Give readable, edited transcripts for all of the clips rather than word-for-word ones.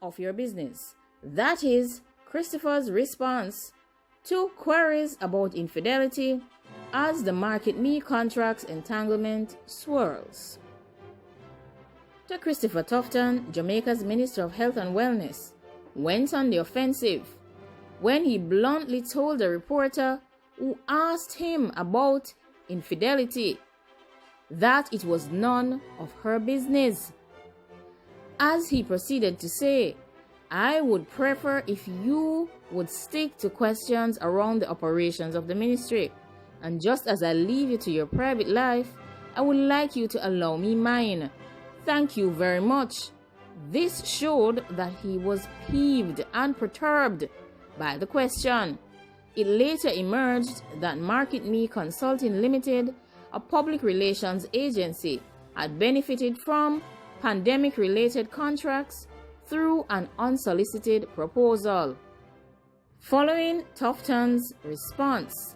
of your business. That is Christopher's response to queries about infidelity as the Market Me contracts entanglement swirls. Dr. Christopher Tufton, Jamaica's Minister of Health and Wellness, went on the offensive when he bluntly told a reporter who asked him about infidelity that it was none of her business. As he proceeded to say, "I would prefer if you would stick to questions around the operations of the ministry, and just as I leave you to your private life, I would like you to allow me mine. Thank you very much." This showed that he was peeved and perturbed by the question. It later emerged that Market Me Consulting Limited, a public relations agency, had benefited from pandemic-related contracts through an unsolicited proposal. Following Tufton's response,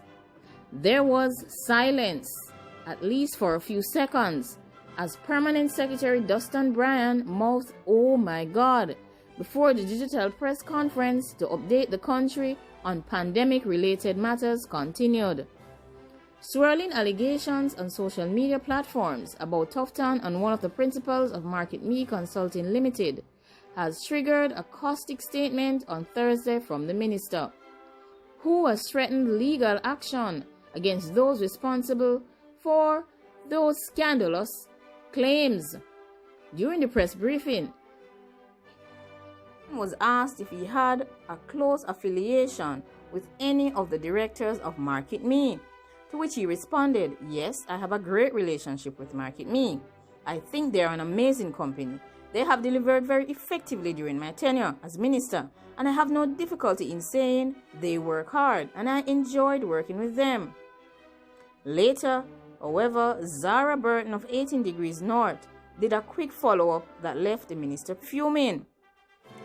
there was silence, at least for a few seconds, as Permanent Secretary Dustin Bryan mouthed, "Oh my God," before the digital press conference to update the country on pandemic-related matters continued. Swirling allegations on social media platforms about Tufton and one of the principals of Market Me Consulting Limited has triggered a caustic statement on Thursday from the minister, who has threatened legal action against those responsible for those scandalous claims. During the press briefing, he was asked if he had a close affiliation with any of the directors of Market Me, to which he responded, "Yes, I have a great relationship with Market Me. I think they are an amazing company. They have delivered very effectively during my tenure as minister, and I have no difficulty in saying they work hard, and I enjoyed working with them." Later, however, Zara Burton of 18 Degrees North did a quick follow-up that left the minister fuming.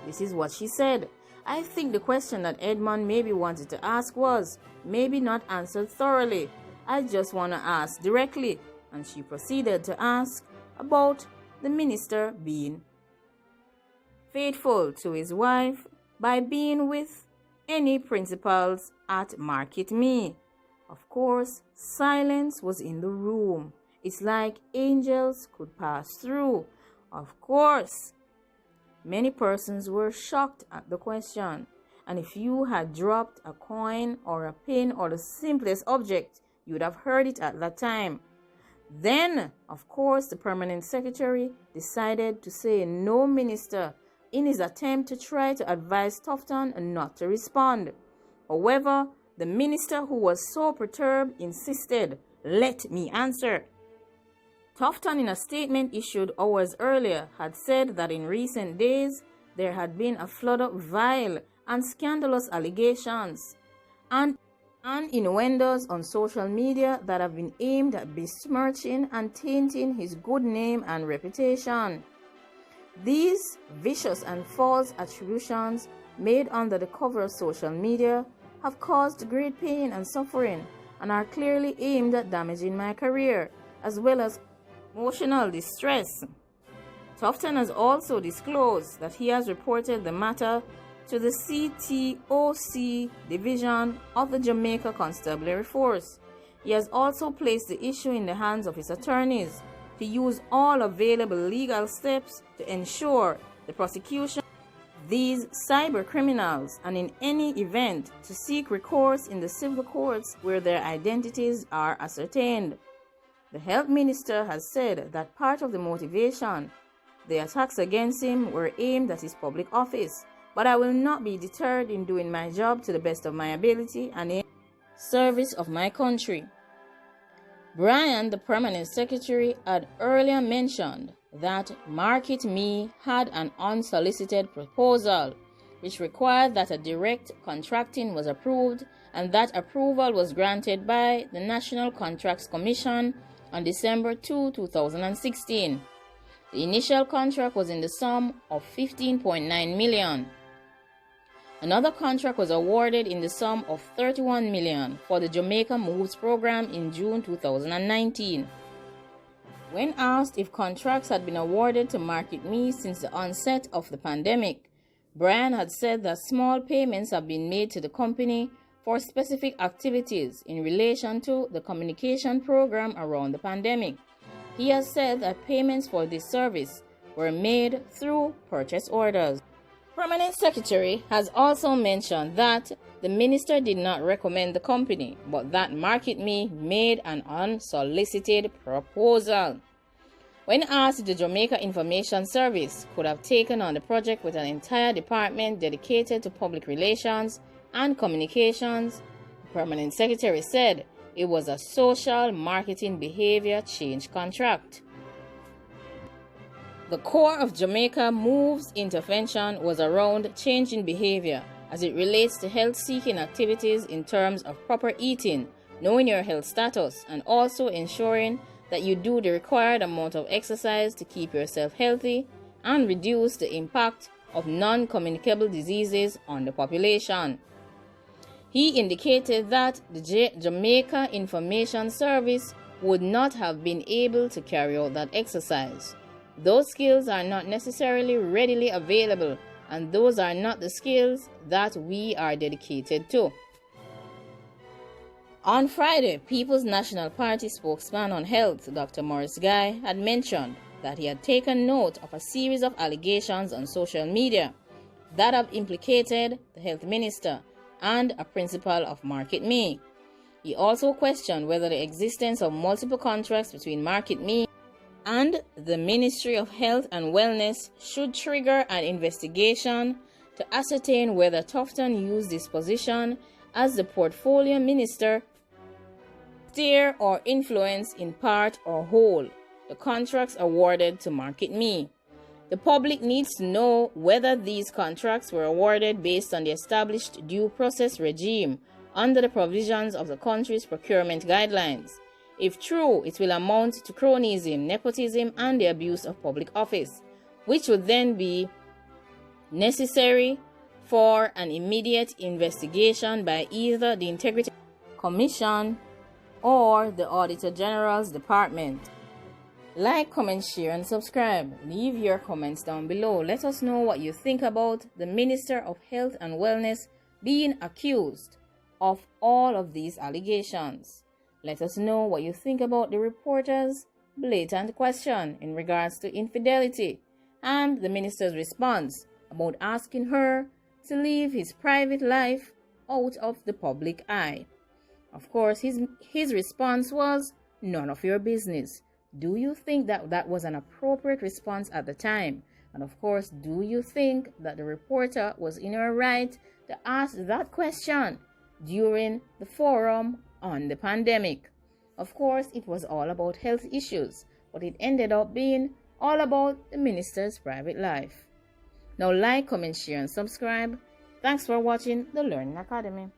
This is what she said: "I think the question that Edmond maybe wanted to ask was maybe not answered thoroughly. I just want to ask directly." And she proceeded to ask about the minister being faithful to his wife by being with any principals at Market Me. Of course, silence was in the room. It's like angels could pass through. Of course, many persons were shocked at the question, and if you had dropped a coin or a pin or the simplest object, you would have heard it at that time. Then, of course, the permanent secretary decided to say no minister in his attempt to try to advise Tufton not to respond. However, the minister, who was so perturbed, insisted, "Let me answer." Tufton, in a statement issued hours earlier, had said that in recent days there had been a flood of vile and scandalous allegations and innuendos on social media that have been aimed at besmirching and tainting his good name and reputation. These vicious and false attributions made under the cover of social media have caused great pain and suffering and are clearly aimed at damaging my career as well as emotional distress. Tufton has also disclosed that he has reported the matter to the CTOC division of the Jamaica Constabulary Force. He has also placed the issue in the hands of his attorneys to use all available legal steps to ensure the prosecution of these cyber criminals, and in any event to seek recourse in the civil courts where their identities are ascertained. The health minister has said that part of the motivation, the attacks against him, were aimed at his public office, but I will not be deterred in doing my job to the best of my ability and in service of my country. Bryan, the permanent secretary, had earlier mentioned that Market Me had an unsolicited proposal, which required that a direct contracting was approved, and that approval was granted by the National Contracts Commission on December 2, 2016. The initial contract was in the sum of $15.9 million. Another contract was awarded in the sum of $31 million for the Jamaica Moves program in June 2019. When asked if contracts had been awarded to Market Me since the onset of the pandemic, Brian had said that small payments have been made to the company for specific activities in relation to the communication program around the pandemic. He has said that payments for this service were made through purchase orders. Permanent Secretary has also mentioned that the minister did not recommend the company, but that Market Me made an unsolicited proposal. When asked if the Jamaica Information Service could have taken on the project with an entire department dedicated to public relations and communications, the Permanent Secretary said it was a social marketing behavior change contract. The core of Jamaica Move's intervention was around changing behavior as it relates to health-seeking activities in terms of proper eating, knowing your health status, and also ensuring that you do the required amount of exercise to keep yourself healthy and reduce the impact of non-communicable diseases on the population. He indicated that the Jamaica Information Service would not have been able to carry out that exercise. Those skills are not necessarily readily available, and those are not the skills that we are dedicated to. On Friday, People's National Party spokesman on health, Dr. Maurice Guy, had mentioned that he had taken note of a series of allegations on social media that have implicated the health minister and a principal of Market Me. He also questioned whether the existence of multiple contracts between Market Me and the Ministry of Health and Wellness should trigger an investigation to ascertain whether Tufton used his position as the portfolio minister to steer or influence in part or whole the contracts awarded to Market Me. The public needs to know whether these contracts were awarded based on the established due process regime under the provisions of the country's procurement guidelines. If true, it will amount to cronyism, nepotism, and the abuse of public office, which would then be necessary for an immediate investigation by either the Integrity Commission or the Auditor General's Department. Like, comment, share, and subscribe. Leave your comments down below. Let us know what you think about the Minister of Health and Wellness being accused of all of these allegations. Let us know what you think about the reporter's blatant question in regards to infidelity and the minister's response about asking her to leave his private life out of the public eye. Of course, his response was, none of your business. Do you think that that was an appropriate response at the time? And of course, do you think that the reporter was in her right to ask that question during the forum on the pandemic? Of course, it was all about health issues, but it ended up being all about the minister's private life. Now like, comment, share, and subscribe. Thanks for watching the Learning Academy.